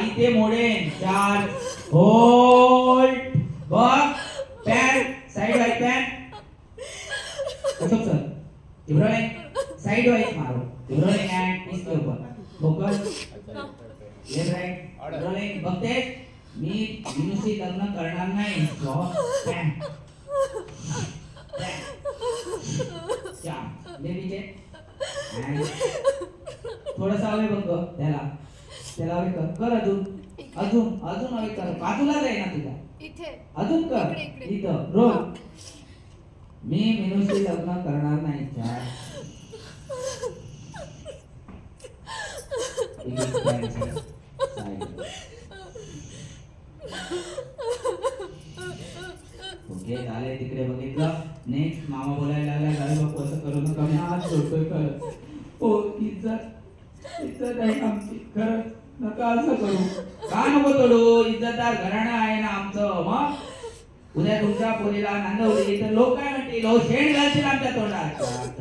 इथे मोडेन 4 होल्ड बघ pan side wise pan Ashok sir तिब्रोलिंग साइड वाईज मारो तिब्रोलिंग अँड इसके ऊपर फोकस लेफ्ट राइट रोलिंग बघते मी विनुशी लग्न करणार नाही पॅन ले नीचे थोडासा हवे बघ त्याला हवे कर अजून हवे कर बाजूला जाई ना तुझ्या इथे अजून कर इथं रोल मी मिनूशी लग्न करणार नाही ओके झाले तिकडे बघितलं नेक्स्ट मामा बोलायला लागला गाडी बापू असं करू नका मी हात जोडतोय खरंच हो इज्जत आहे आमची खरंच नका असं करू का नको तोडू इज्जतदार घराणं आहे ना आमचं मग उद्या तुमच्या पोरीला नांदवली तर लोक काय म्हणतील हो शेण घालतील आमच्या तोंडात